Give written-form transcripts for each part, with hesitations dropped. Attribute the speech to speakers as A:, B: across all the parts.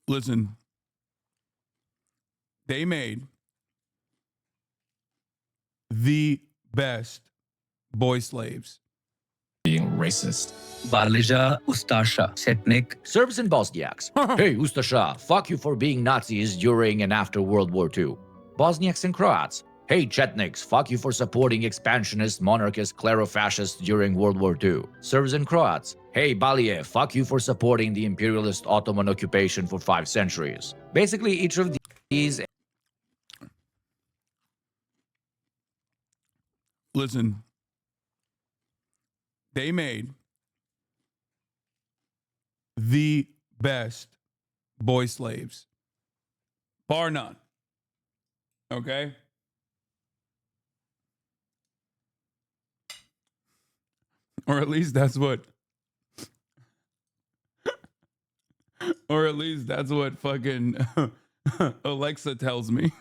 A: Listen, they made the best boy slaves.
B: Being racist.
C: Barlija, Ustasha, Setnik.
D: Serbs and Bosniaks. Hey, Ustasha, fuck you for being Nazis during and after World War II. Bosniaks and Croats. Hey, Chetniks, fuck you for supporting expansionist, monarchist, clero-fascists during World War II. Serbs and Croats. Hey, Balije, fuck you for supporting the imperialist Ottoman occupation for 5 centuries. Basically, each of these...
A: Listen, they made the best boy slaves, bar none. Okay? Or at least that's what fucking Alexa tells me.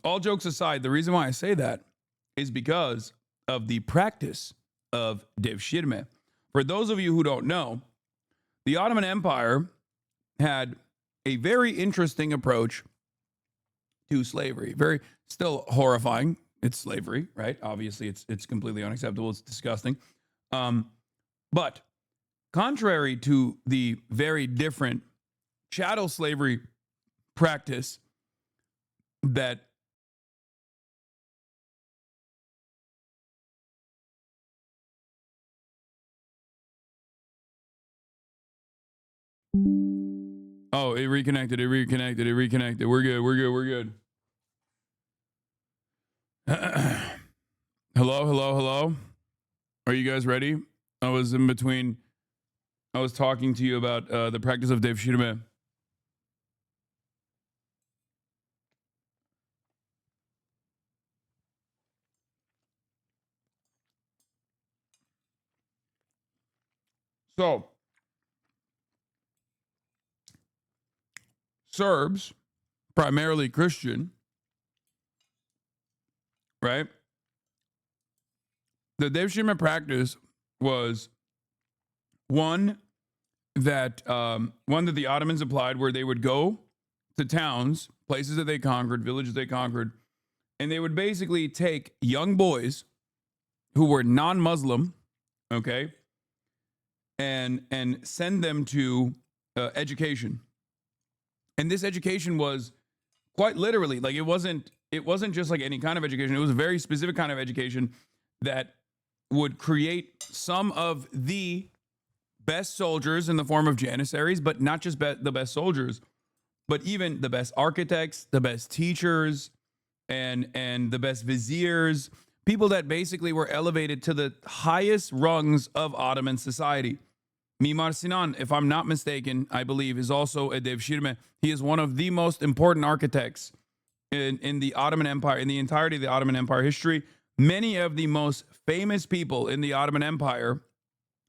A: All jokes aside, the reason why I say that is because of the practice of Devshirme. For those of you who don't know, the Ottoman Empire had a very interesting approach to slavery. Very still horrifying. It's slavery, right? Obviously, it's completely unacceptable. It's disgusting. But contrary to the very different chattel slavery practice that oh, it reconnected. We're good. Hello. Are you guys ready? I was talking to you about the practice of Devshirme. So, Serbs, primarily Christian, right? The Devshirme practice was one that the Ottomans applied, where they would go to towns, places that they conquered, villages they conquered, and they would basically take young boys who were non-Muslim, okay, and send them to education. And this education was quite literally, like, it wasn't just like any kind of education. It was a very specific kind of education that would create some of the best soldiers in the form of janissaries, but not just the best soldiers, but even the best architects, the best teachers, and the best viziers, people that basically were elevated to the highest rungs of Ottoman society. Mimar Sinan, if I'm not mistaken, I believe, is also a Devshirme. He is one of the most important architects in the Ottoman Empire, in the entirety of the Ottoman Empire history. Many of the most famous people in the Ottoman Empire,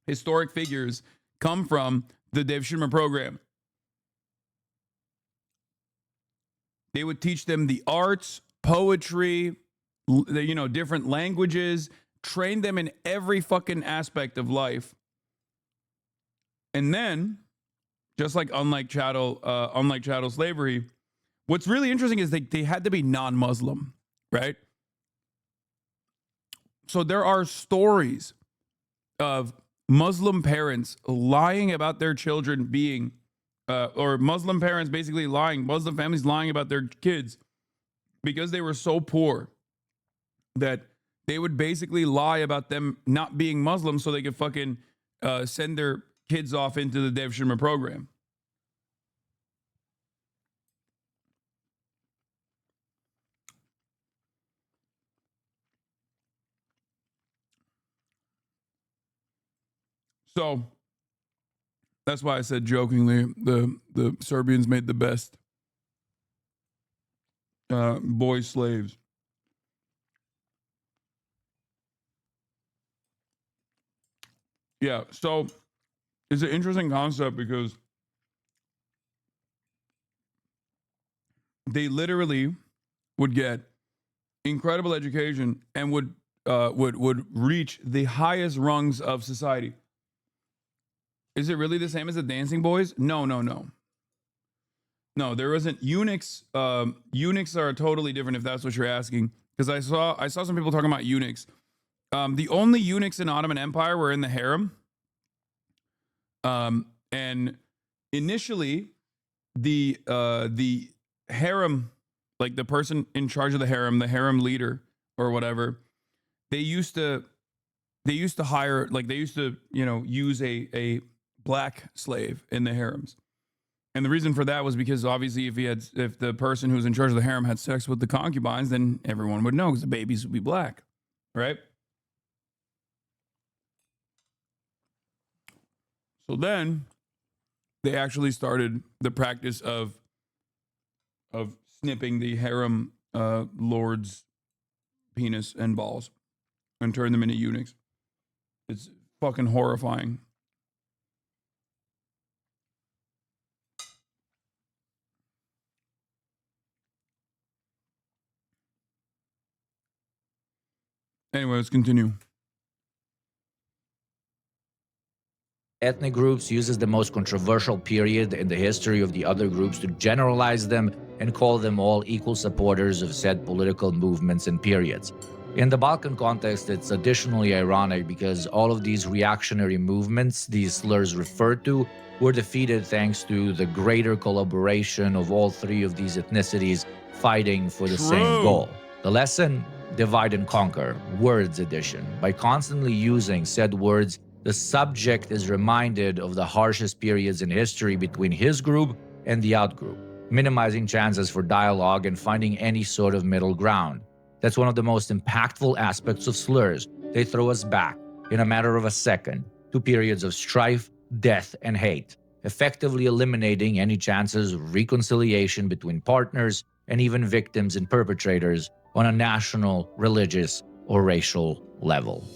A: historic figures, come from the Devshirme program. They would teach them the arts, poetry, different languages, train them in every fucking aspect of life. And then, just like unlike chattel slavery, what's really interesting is they had to be non-Muslim, right? So there are stories of Muslim parents lying about their children being, or Muslim parents basically lying, Muslim families lying about their kids because they were so poor that they would basically lie about them not being Muslim so they could fucking send their kids off into the Devshirme program. So that's why I said jokingly the Serbians made the best boy slaves. Yeah, so it's an interesting concept because they literally would get incredible education and would would reach the highest rungs of society. Is it really the same as the dancing boys? No. No, there isn't. Eunuchs are totally different if that's what you're asking. Because I saw some people talking about eunuchs. The only eunuchs in Ottoman Empire were in the harem. And initially, the harem, like the person in charge of the harem leader or whatever, they used to hire, like they used to, use a black slave in the harems. And the reason for that was because obviously if the person who's in charge of the harem had sex with the concubines, then everyone would know because the babies would be black, right? So then they actually started the practice of snipping the harem lord's penis and balls and turn them into eunuchs. It's fucking horrifying. Anyway, let's continue.
D: Ethnic groups uses the most controversial period in the history of the other groups to generalize them and call them all equal supporters of said political movements and periods. In the Balkan context, it's additionally ironic because all of these reactionary movements these slurs refer to were defeated thanks to the greater collaboration of all three of these ethnicities fighting for the same goal. The lesson? Divide and conquer, words edition. By constantly using said words, the subject is reminded of the harshest periods in history between his group and the outgroup, minimizing chances for dialogue and finding any sort of middle ground. That's one of the most impactful aspects of slurs. They throw us back, in a matter of a second, to periods of strife, death, and hate, effectively eliminating any chances of reconciliation between partners and even victims and perpetrators on a national, religious, or racial level.